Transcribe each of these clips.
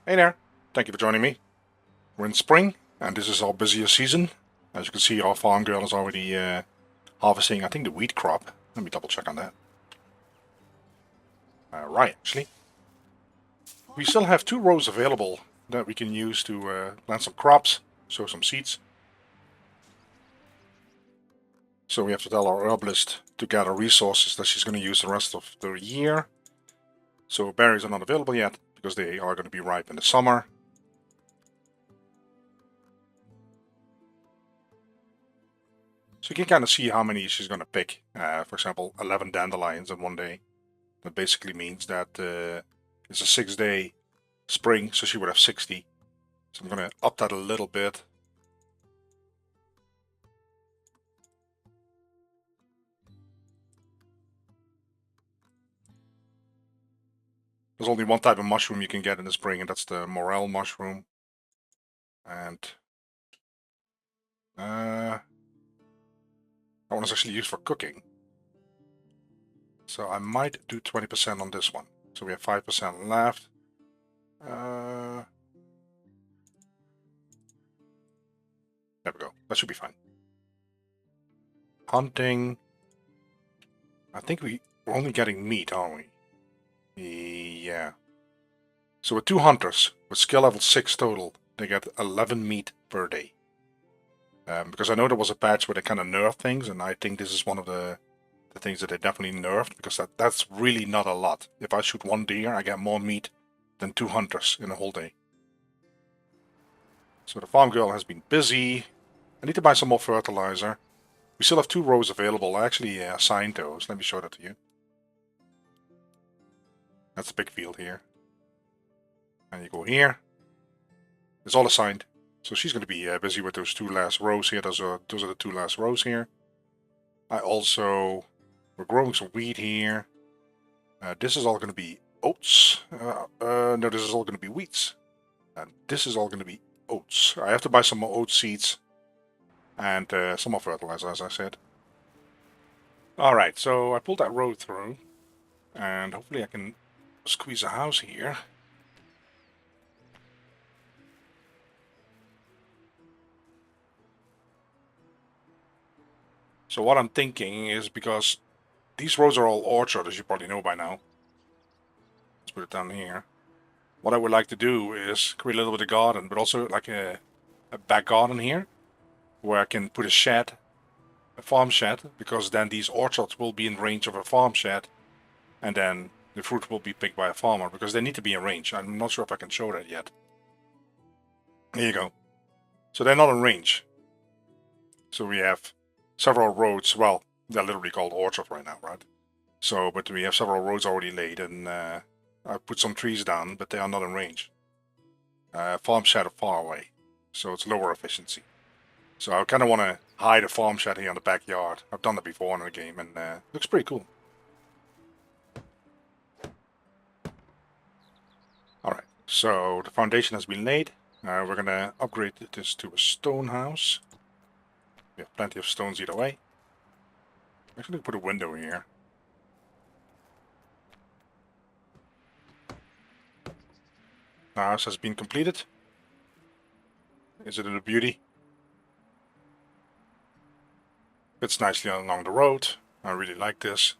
Hey there, thank you for joining me. We're in spring, and this is our busiest season. As you can see, our farm girl is already harvesting, I think, the wheat crop. Let me double check on that. Right, actually. We still have 2 rows available that we can use to plant some crops, sow some seeds. So we have to tell our herbalist to gather resources that she's going to use the rest of the year. So berries are not available yet, because they are going to be ripe in the summer. So you can kind of see how many she's going to pick. For example, 11 dandelions in one day. That basically means that it's a 6-day spring, so she would have 60. So I'm going to up that a little bit. There's only one type of mushroom you can get in the spring, and that's the morel mushroom. And that one is actually used for cooking. So I might do 20% on this one. So we have 5% left. There we go. That should be fine. Hunting. I think we're only getting meat, aren't we? Yeah. So with 2 hunters, with skill level 6 total, they get 11 meat per day. Because I know there was a patch where they kind of nerfed things, and I think this is one of the things that they definitely nerfed, because that's really not a lot. If I shoot 1 deer, I get more meat than 2 hunters in a whole day. So the farm girl has been busy. I need to buy some more fertilizer. We still have 2 rows available. I actually assigned those. Let me show that to you. That's a big field here. And you go here. It's all assigned. So she's going to be busy with those 2 last rows here. Those are the 2 last rows here. We're growing some wheat here. This is all going to be oats. No, this is all going to be wheats. And this is all going to be oats. I have to buy some more oat seeds. And some more fertilizer, as I said. Alright, so I pulled that road through. And hopefully I can squeeze a house here. So what I'm thinking is, because these roads are all orchard, as you probably know by now. Let's put it down here. What I would like to do is create a little bit of garden, but also like a back garden here, where I can put a shed, a farm shed, because then these orchards will be in range of a farm shed, and then the fruit will be picked by a farmer, because they need to be in range. I'm not sure if I can show that yet. There you go. So they're not in range. So we have several roads. Well, they're literally called orchard right now, right? So, but we have several roads already laid, and I put some trees down, but they are not in range. Farm shed are far away, so it's lower efficiency. So I kind of want to hide a farm shed here in the backyard. I've done that before in the game, and it looks pretty cool. Alright, so the foundation has been laid. We're going to upgrade this to a stone house. We have plenty of stones either way. I'm actually going to put a window here. The house has been completed. Is it a beauty? Fits nicely along the road. I really like this.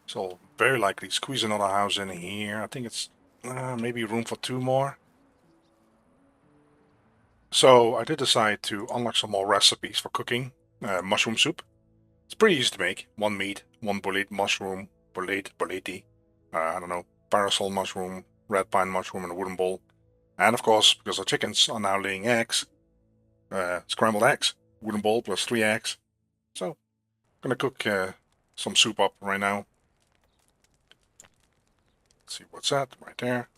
So I'll very likely squeeze another house in here. I think it's maybe room for 2 more. So I did decide to unlock some more recipes for cooking mushroom soup. It's pretty easy to make. 1 meat, 1 bolete mushroom, bolete, I don't know, parasol mushroom, red pine mushroom in a wooden bowl. And of course, because our chickens are now laying eggs, scrambled eggs, wooden bowl plus 3 eggs. So I'm gonna cook some soup up right now. Let's see what's that right there.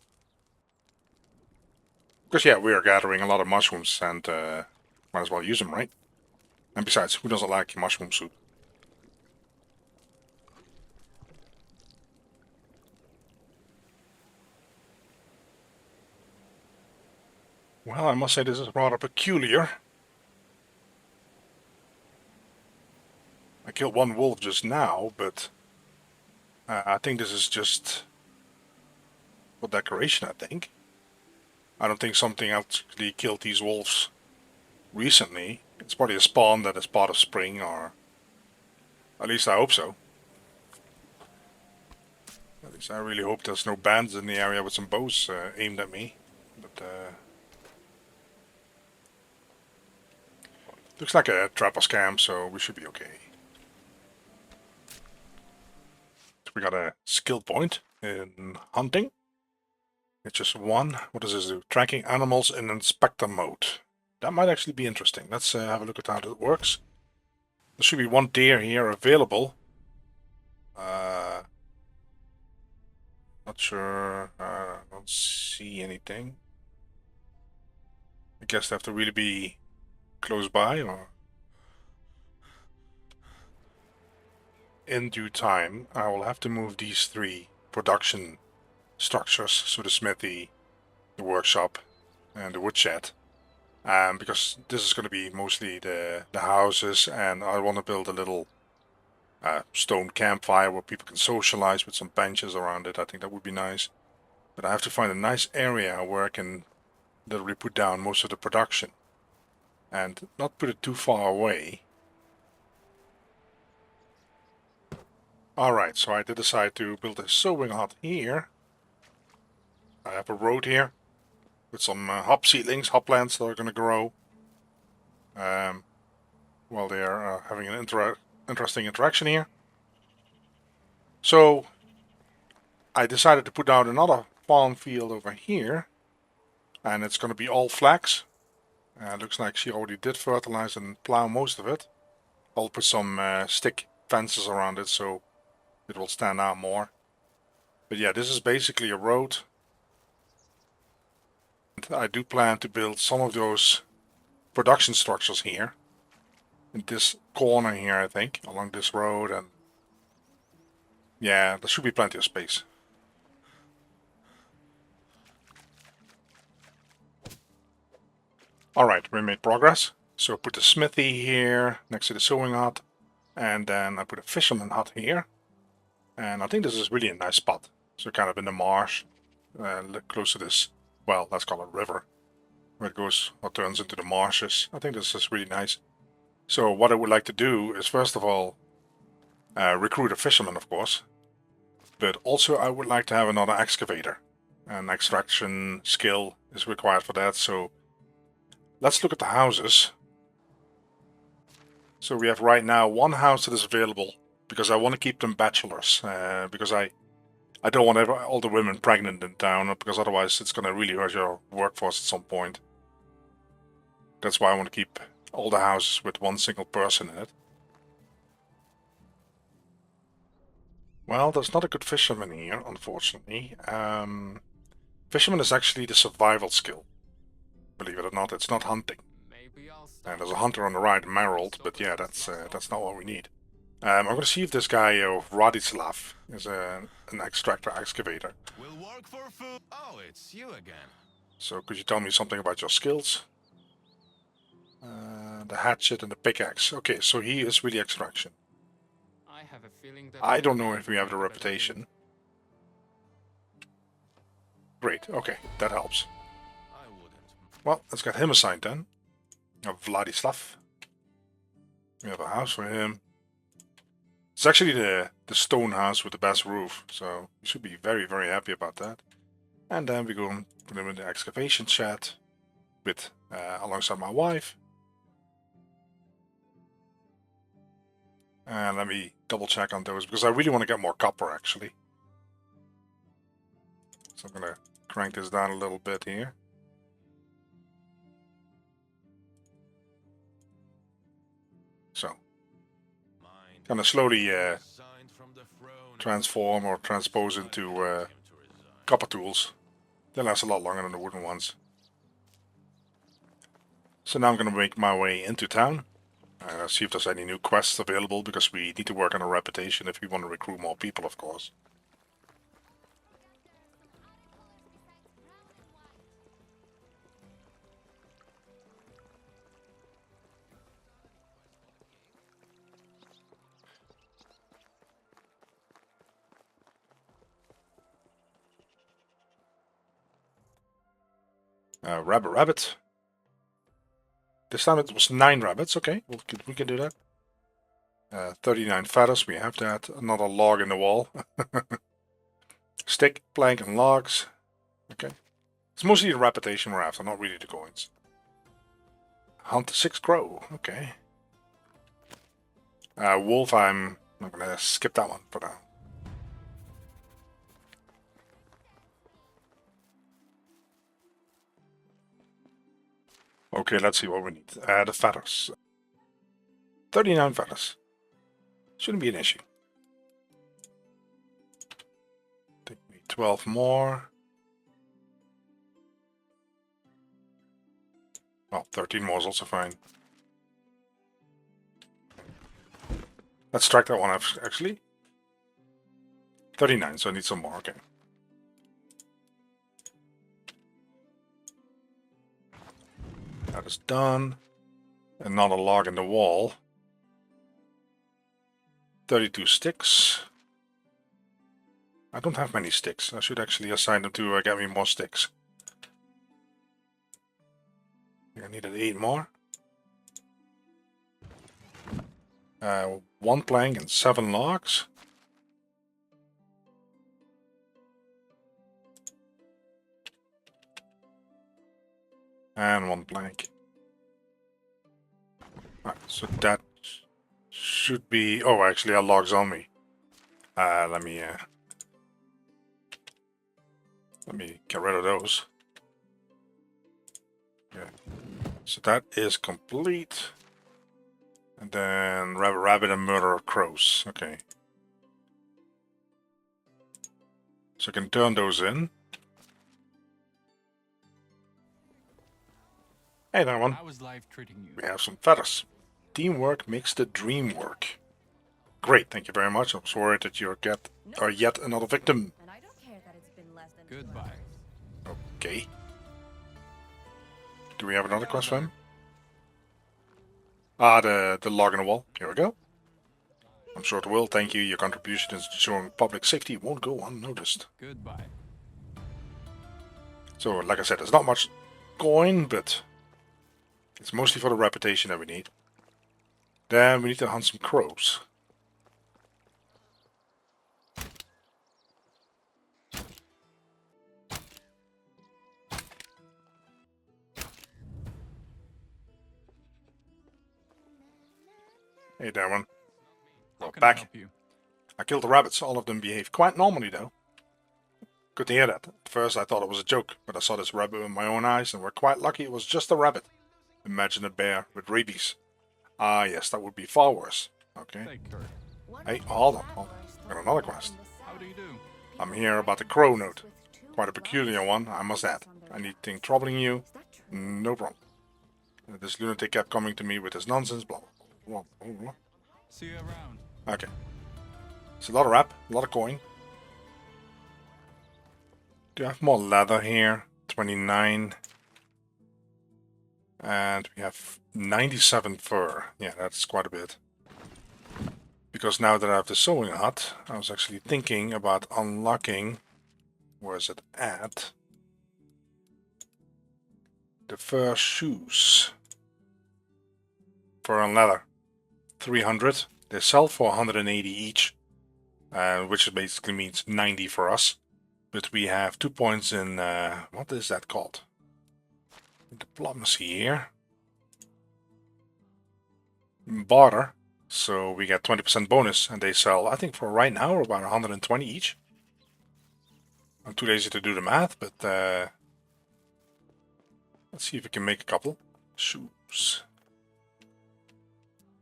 Because yeah, we are gathering a lot of mushrooms, and might as well use them, right? And besides, who doesn't like mushroom soup? Well, I must say this is rather peculiar. I killed 1 wolf just now, but I think this is just for decoration, I think. I don't think something actually killed these wolves recently. It's probably a spawn that is part of spring, or at least I hope so. At least I really hope there's no bandits in the area with some bows aimed at me. But looks like a trapper scam, so we should be okay. So we got a skill point in hunting. It's just one. What does this do? Tracking animals in inspector mode. That might actually be interesting. Let's have a look at how that works. There should be one deer here available. Not sure. I don't see anything. I guess they have to really be close by, or in due time I will have to move these 3 production structures, so the smithy, the workshop, and the woodshed, because this is going to be mostly the houses, and I want to build a little stone campfire where people can socialize with some benches around it. I think that would be nice. But I have to find a nice area where I can literally put down most of the production and not put it too far away. Alright, so I did decide to build a sowing hut here. I have a road here with some hop seedlings, hop plants that are going to grow while they are having an interesting interaction here. So I decided to put down another farm field over here, and it's going to be all flax. Looks like she already did fertilize and plow most of it. I'll put some stick fences around it so it will stand out more. But yeah, this is basically a road. And I do plan to build some of those production structures here. In this corner here, I think, along this road, and yeah, there should be plenty of space. Alright, we made progress. So I put the smithy here next to the sewing hut, and then I put a fisherman hut here. And I think this is really a nice spot. So kind of in the marsh, close to this, well, let's call it river, where it goes or turns into the marshes. I think this is really nice. So what I would like to do is, first of all, recruit a fisherman, of course. But also I would like to have another excavator. An extraction skill is required for that, so let's look at the houses. So we have right now one house that is available, because I want to keep them bachelors, because I don't want all the women pregnant in town, because otherwise it's going to really hurt your workforce at some point. That's why I want to keep all the houses with one single person in it. Well, there's not a good fisherman here, unfortunately. Fisherman is actually the survival skill. Believe it or not, it's not hunting. And there's a hunter on the right, Merrill, but yeah, that's not what we need. I'm going to see if this guy, Radislav, is an extractor excavator. We'll work for food. Oh, it's you again. So could you tell me something about your skills? The hatchet and the pickaxe. Okay, so he is really extraction. I have a feeling that I don't know if we have the reputation. Great, okay, that helps. I wouldn't. Well, let's get him assigned then. Vladislav. We have a house for him. It's actually the stone house with the best roof, so we should be very, very happy about that. And then we go and put him in the excavation shed with alongside my wife. And let me double check on those, because I really want to get more copper actually. So I'm going to crank this down a little bit here. So, kind of slowly transform or transpose into copper tools. They last a lot longer than the wooden ones. So now I'm going to make my way into town. See if there's any new quests available, because we need to work on our reputation if we want to recruit more people, of course. Rabbit, rabbit. This time it was 9 rabbits. Okay, we can do that. 39 feathers, we have that. Another log in the wall. Stick, plank, and logs. Okay. It's mostly the reputation we're after, not really the coins. Hunt 6 crow. Okay. Wolf, I'm not gonna skip that one for now. Okay, let's see what we need. The feathers. 39 feathers. Shouldn't be an issue. Take me 12 more. Well, 13 more is also fine. Let's strike that one off, actually. 39, so I need some more, okay. That is done. Another log in the wall. 32 sticks. I don't have many sticks. I should actually assign them to get me more sticks. I needed 8 more. 1 plank and 7 logs. And 1 plank. Right, so that should be... Oh, actually, our log's on me. Let me get rid of those. Okay. So that is complete. And then rabbit, rabbit, and murder of crows. Okay. So I can turn those in. Hey, that one. How is life treating you? We have some feathers. Teamwork makes the dream work. Great, thank you very much. I was worried that you are yet another victim. And I don't care that it's been less than Goodbye. Okay. Do we have another quest for him? Ah, the log in the wall. Here we go. I'm sure it will. Thank you. Your contribution in ensuring public safety won't go unnoticed. Goodbye. So, like I said, there's not much coin, but it's mostly for the reputation that we need. Then we need to hunt some crows. Hey, Darwin. How Well, can I back. help you? I killed the rabbits. All of them behaved quite normally, though. Good to hear that. At first I thought it was a joke, but I saw this rabbit with my own eyes, and we're quite lucky it was just a rabbit. Imagine a bear with rabies. Ah, yes, that would be far worse. Okay. Take her. Hey, hold on. I got another quest. How do you do? I'm here about the crow note. Quite a peculiar one, I must add. Anything troubling you? No problem. This lunatic kept coming to me with his nonsense, blah, blah, blah, blah. See you around. Okay. It's a lot of rap, a lot of coin. Do you have more leather here? 29. And we have 97 fur. Yeah, that's quite a bit. Because now that I have the sewing hut, I was actually thinking about unlocking... Where is it at? The fur shoes. Fur and leather. 300. They sell for 180 each. Which basically means 90 for us. But we have 2 points in... what is that called? Diplomacy here. Barter. So we get 20% bonus. And they sell, I think for right now, about 120 each. I'm too lazy to do the math, but let's see if we can make a couple. Shoes.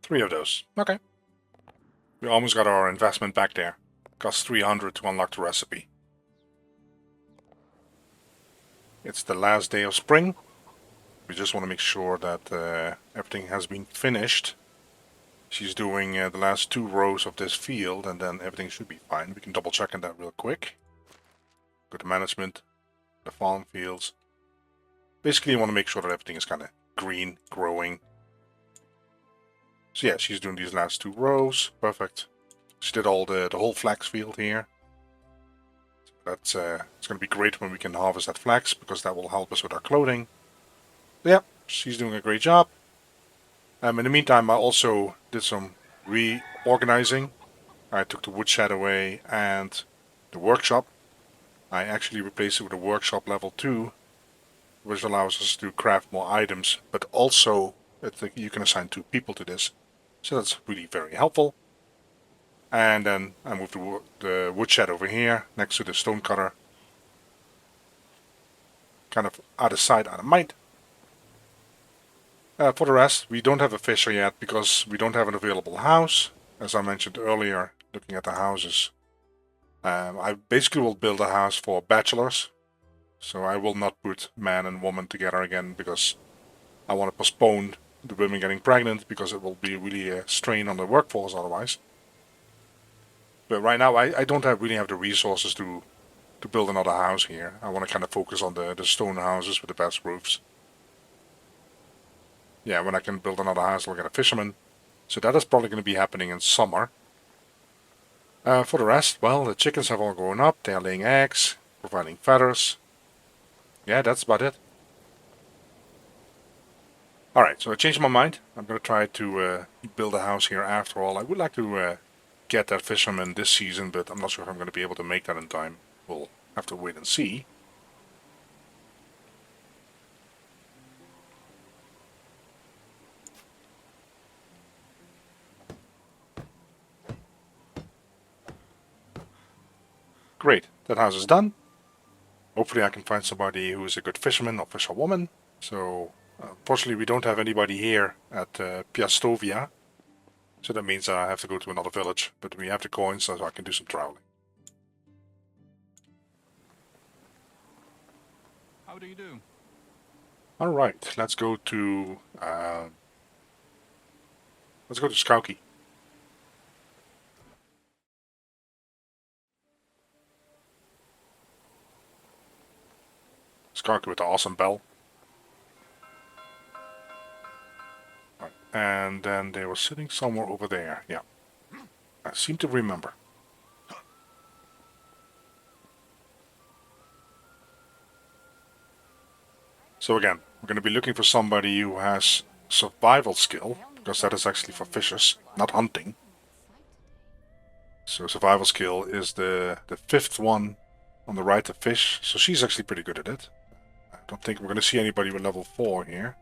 3 of those. Okay. We almost got our investment back there. Cost 300 to unlock the recipe. It's the last day of spring. We just want to make sure that everything has been finished. She's doing the last 2 rows of this field, and then everything should be fine. We can double check on that real quick. Go to management, the farm fields. Basically, you want to make sure that everything is kind of green, growing. So yeah, she's doing these last 2 rows. Perfect. She did all the whole flax field here. So that's it's going to be great when we can harvest that flax, because that will help us with our clothing. So yeah, she's doing a great job. In the meantime, I also did some reorganizing. I took the woodshed away and the workshop. I actually replaced it with a workshop level 2, which allows us to craft more items, but also you can assign 2 people to this. So that's really very helpful. And then I moved the woodshed over here next to the stone cutter. Kind of out of sight, out of mind. For the rest, we don't have a fisher yet because we don't have an available house. As I mentioned earlier, looking at the houses. I basically will build a house for bachelors. So I will not put man and woman together again because I want to postpone the women getting pregnant because it will be really a strain on the workforce otherwise. But right now I don't really have the resources to build another house here. I want to kind of focus on the stone houses with the best roofs. Yeah, when I can build another house, I'll get a fisherman. So that is probably going to be happening in summer. For the rest, well, the chickens have all grown up. They are laying eggs, providing feathers. Yeah, that's about it. Alright, so I changed my mind. I'm going to try to build a house here after all. I would like to get that fisherman this season, but I'm not sure if I'm going to be able to make that in time. We'll have to wait and see. Great, that house is done. Hopefully I can find somebody who is a good fisherman or fisherwoman. So, unfortunately we don't have anybody here at Piastovia. So that means I have to go to another village. But we have the coins, so I can do some traveling. How do you do? Alright, let's go to Skauki. Skauki with the awesome bell. Right. And then they were sitting somewhere over there. Yeah. I seem to remember. So again, we're going to be looking for somebody who has survival skill, because that is actually for fishers, not hunting. So survival skill is the 5th one on the right of fish, so she's actually pretty good at it. I don't think we're going to see anybody with level 4 here.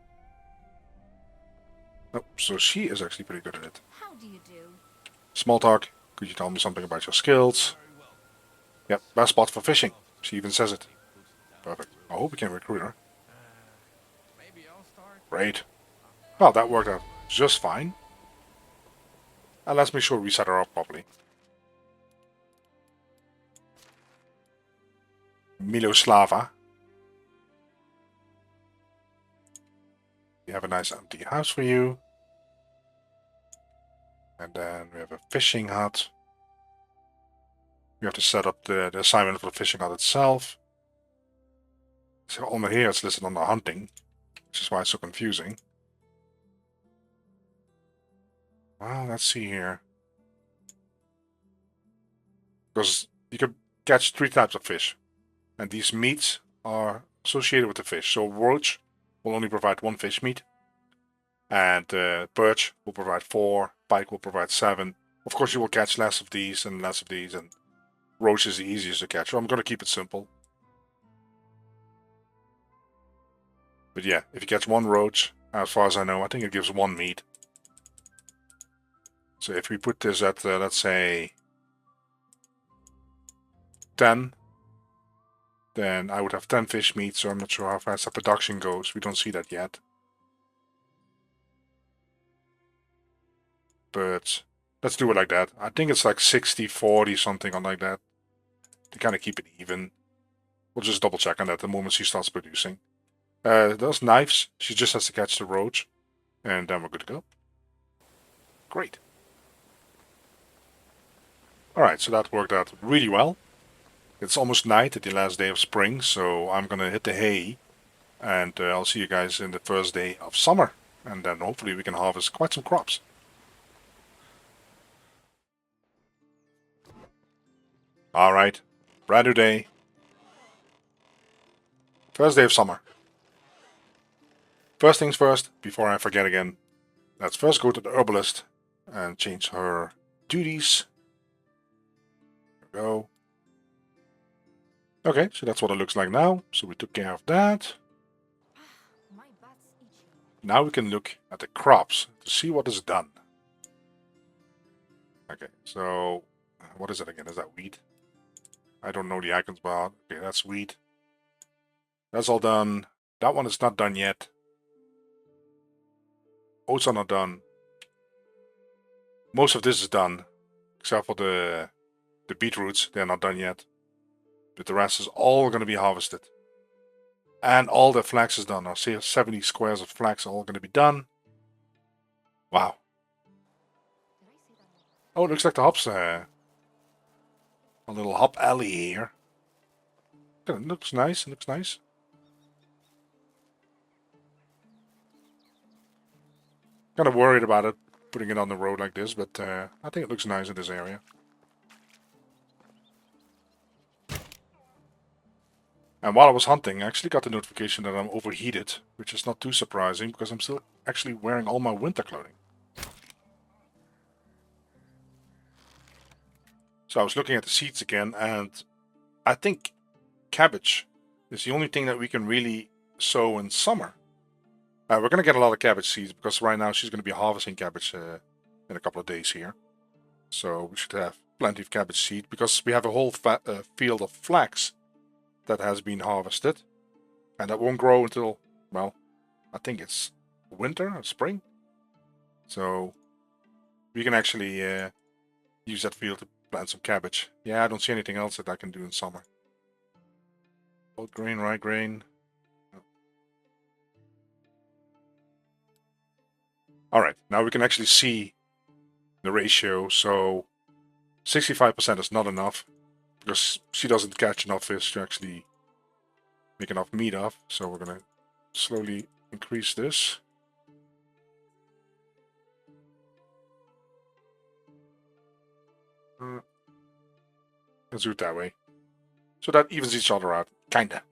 Nope, so she is actually pretty good at it. How do you do? Small talk, could you tell me something about your skills? Yep, best spot for fishing. She even says it. Perfect. I hope we can recruit her. Great. Well, that worked out just fine. And let's make sure we set her up properly. Miloslava. We have a nice empty house for you. And then we have a fishing hut. We have to set up the assignment for the fishing hut itself. So on here it's listed under hunting, which is why it's so confusing. Well, let's see here. Because you can catch 3 types of fish. And these meats are associated with the fish. So roach will only provide 1 fish meat. And perch will provide 4. Pike will provide 7. Of course you will catch less of these and less of these. And roach is the easiest to catch. So I'm going to keep it simple. But yeah, if you catch 1 roach, as far as I know, I think it gives 1 meat. So if we put this at, let's say, 10, then I would have 10 fish meat, so I'm not sure how fast the production goes. We don't see that yet. But let's do it like that. I think it's like 60-40, something like that. To kind of keep it even. We'll just double check on that the moment she starts producing. Those knives, she just has to catch the roach. And then we're good to go. Great. Alright, so that worked out really well. It's almost night at the last day of spring, so I'm gonna hit the hay. And I'll see you guys in the first day of summer. And then hopefully we can harvest quite some crops. Alright, brand new day. First day of summer. First things first, before I forget again, let's first go to the herbalist and change her duties. There we go. Okay, so that's what it looks like now. So we took care of that. My butt's itchy. Now we can look at the crops to see what is done. Okay, so what is it again? Is that wheat? I don't know the icons, but okay, that's wheat. That's all done. That one is not done yet. Oats are not done. Most of this is done, except for the beetroots. They're not done yet. But the rest is all going to be harvested. And all the flax is done. I'll see 70 squares of flax are all going to be done. Wow. Did I say that? Oh, it looks like the hops. A little hop alley here. It looks nice. It looks nice. Kind of worried about it, putting it on the road like this, but I think it looks nice in this area. And while I was hunting, I actually got the notification that I'm overheated, which is not too surprising because I'm still actually wearing all my winter clothing. So I was looking at the seeds again, and I think cabbage is the only thing that we can really sow in summer. We're going to get a lot of cabbage seeds because right now she's going to be harvesting cabbage in a couple of days here. So we should have plenty of cabbage seed because we have a whole field of flax that has been harvested. And that won't grow until, well, I think it's winter or spring. So we can actually use that field to plant some cabbage. Yeah, I don't see anything else that I can do in summer. Oat grain, rye grain. Alright, now we can actually see the ratio. So 65% is not enough because she doesn't catch enough fish to actually make enough meat off. So we're going to slowly increase this. Let's do it that way. So that evens each other out. Kinda.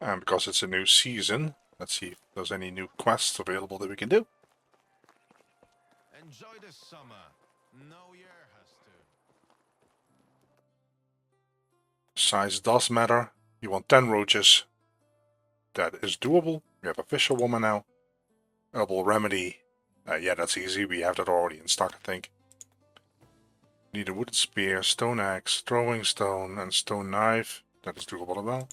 And because it's a new season, let's see if there's any new quests available that we can do. Enjoy the summer. No year has to. Size does matter. You want 10 roaches. That is doable. We have a fisherwoman now. Herbal remedy. Yeah, that's easy. We have that already in stock, I think. Need a wooden spear, stone axe, throwing stone, and stone knife. That is doable as well.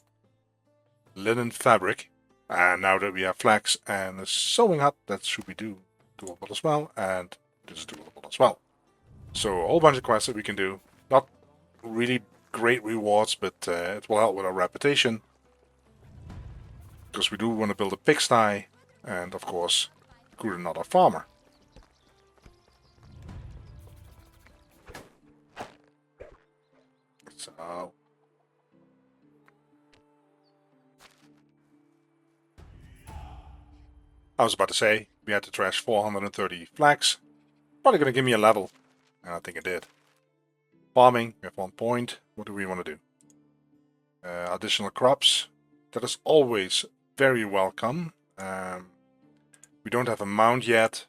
Linen fabric. And now that we have flax and a sewing hut, that should be doable as well. And this is doable as well. So a whole bunch of quests that we can do. Not really great rewards, but it will help with our reputation. Because we do want to build a pigsty. And of course, recruit another farmer. So I was about to say, we had to trash 430 flax. Probably going to give me a level. And I think it did. Farming, we have 1 point. What do we want to do? Additional crops. That is always very welcome. We don't have a mount yet.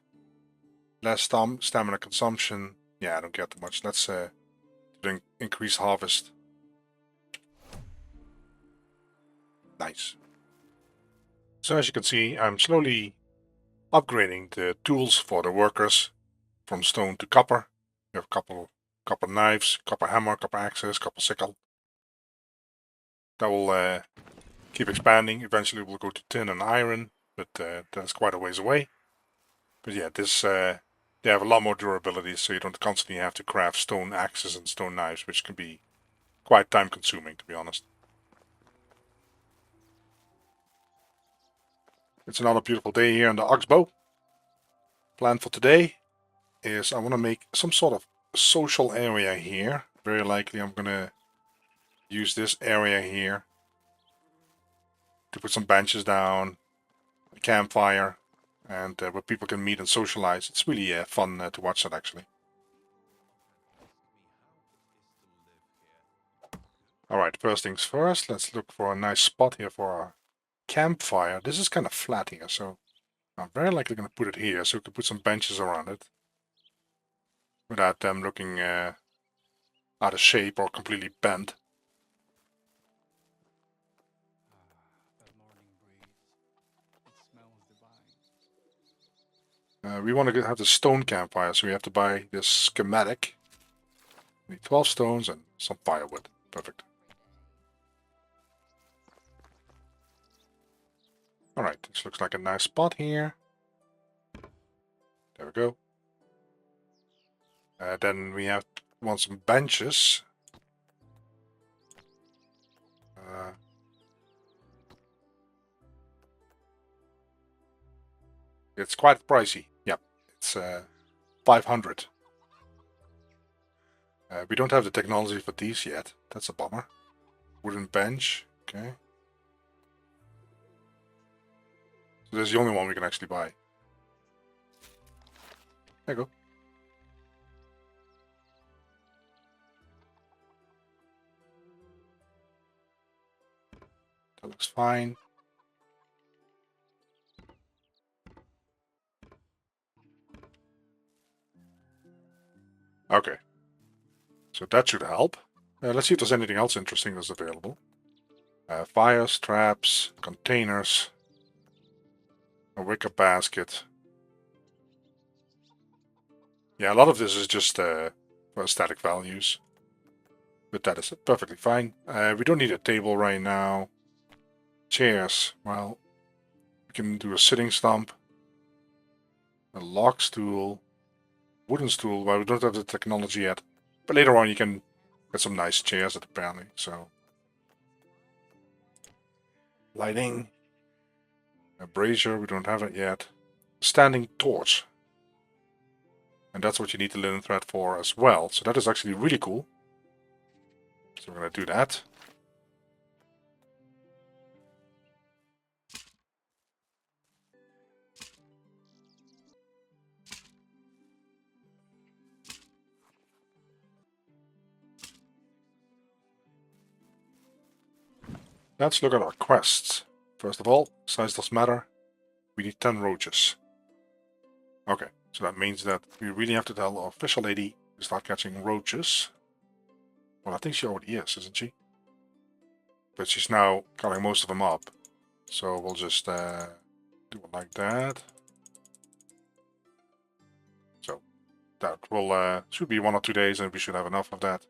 Less stamina consumption. Yeah, I don't care too much. Let's increase harvest. Nice. So as you can see, I'm slowly upgrading the tools for the workers from stone to copper. We have a couple copper knives, copper hammer, copper axes, copper sickle. That will keep expanding. Eventually we'll go to tin and iron, but that's quite a ways away. But yeah, this they have a lot more durability, so you don't constantly have to craft stone axes and stone knives, which can be quite time consuming, to be honest. It's another beautiful day here in the Oxbow. Plan for today is I want to make some sort of social area here. Very likely I'm going to use this area here to put some benches down, a campfire, and where people can meet and socialize. It's really fun to watch that, actually. Alright, first things first, let's look for a nice spot here for our campfire. This is kind of flat here, so I'm very likely going to put it here so we can put some benches around it without them looking out of shape or completely bent. That morning breeze. It smells divine. We want to have the stone campfire, so we have to buy this schematic. We need 12 stones and some firewood. Perfect. Alright, this looks like a nice spot here. There we go. Then we want some benches. It's quite pricey. Yep, it's 500. We don't have the technology for these yet. That's a bummer. Wooden bench. Okay. So this is the only one we can actually buy. There you go. That looks fine. Okay. So that should help. Let's see if there's anything else interesting that's available. Fires, traps, containers, a wicker basket. Yeah, a lot of this is just for static values. But that is perfectly fine. We don't need a table right now. Chairs, well, we can do a sitting stump, a log stool, wooden stool. Well, we don't have the technology yet. But later on you can get some nice chairs apparently, so. Lighting. A brazier, we don't have it yet. Standing torch. And that's what you need the linen thread for as well. So that is actually really cool. So we're going to do that. Let's look at our quests. First of all, size does matter. We need 10 roaches. Okay, so that means that we really have to tell our fisher lady to start catching roaches. Well, I think she already is, isn't she? But she's now cutting most of them up. So we'll just do it like that. So that will should be 1 or 2 days and we should have enough of that.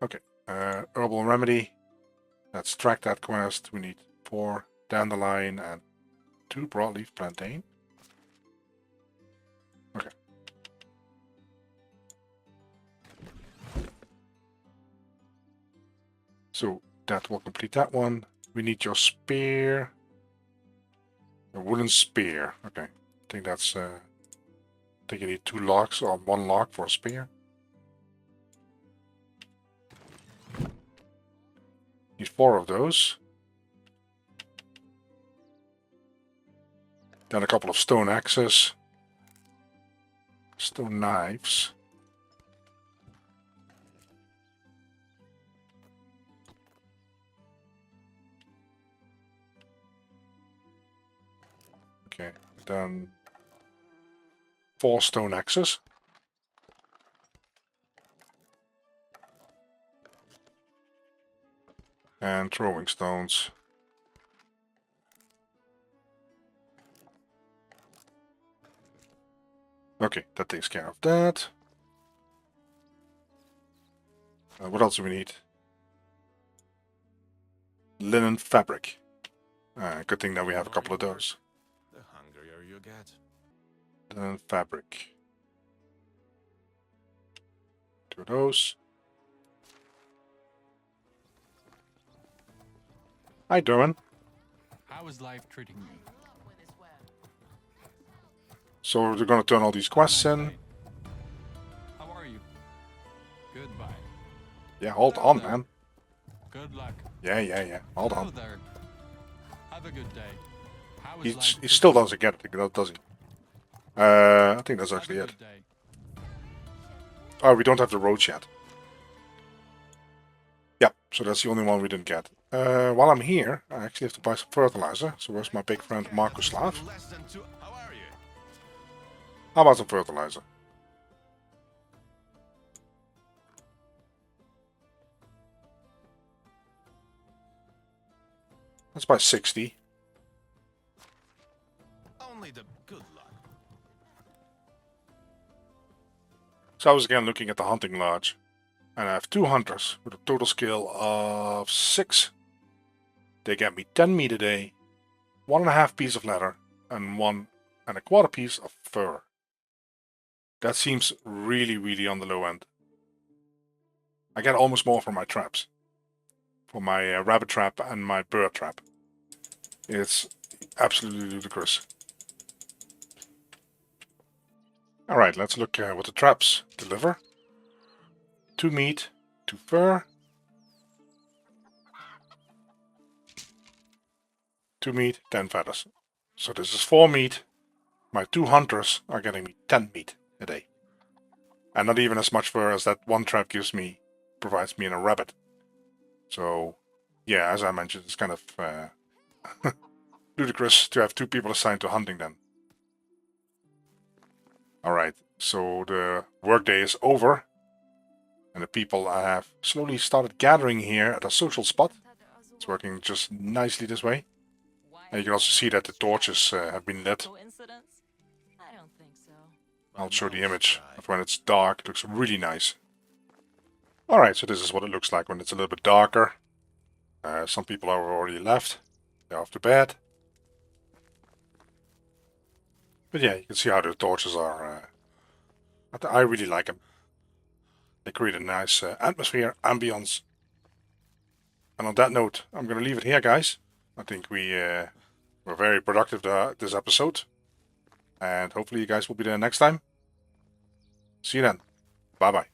Okay, herbal remedy. Let's track that quest. We need 4 dandelion and 2 broadleaf plantain. Okay. So that will complete that one. We need your spear. A wooden spear. Okay. I think that's I think you need 2 logs or 1 log for a spear. Need 4 of those. Then a couple of stone axes. Stone knives. Okay, then 4 stone axes. And throwing stones. Okay, that takes care of that. What else do we need? Linen fabric. Good thing that we have a couple of those. The hungrier you get. Linen fabric. 2 of those. Hi, Derwin. How is life treating you? So we're going to turn all these quests in. Nice day. How are you? Goodbye. Yeah, hold on, man. Good luck. Yeah. Hold Hello on. there. Have a good day. How is life He treating still you? doesn't get it, does he? I think that's Have actually a it. good day. Oh, we don't have the roach yet. Yep, so that's the only one we didn't get. While I'm here, I actually have to buy some fertilizer. So where's my big friend Markuslav? Less than two. How are you? How about some fertilizer? Let's buy 60. Only the good luck. So I was again looking at the hunting lodge. And I have 2 hunters with a total skill of 6. They get me 10 meat a day, 1.5 piece of leather, and 1.25 piece of fur. That seems really, really on the low end. I get almost more for my traps. For my rabbit trap and my bird trap. It's absolutely ludicrous. Alright, let's look what the traps deliver. 2 meat, 2 fur. 2 meat, 10 feathers. So this is 4 meat. My 2 hunters are getting me 10 meat a day. And not even as much fur as that one trap provides me in a rabbit. So, yeah, as I mentioned, it's kind of ludicrous to have 2 people assigned to hunting then. Alright, so the workday is over. And the people have slowly started gathering here at a social spot. It's working just nicely this way. And you can also see that the torches have been lit. Coincidence? I don't think so. I'll show the image of when it's dark. It looks really nice. Alright, so this is what it looks like when it's a little bit darker. Some people have already left. They're off to bed. But yeah, you can see how the torches are. I really like them. They create a nice atmosphere, ambience. And on that note, I'm going to leave it here, guys. I think we're very productive this episode. And hopefully you guys will be there next time. See you then. Bye-bye.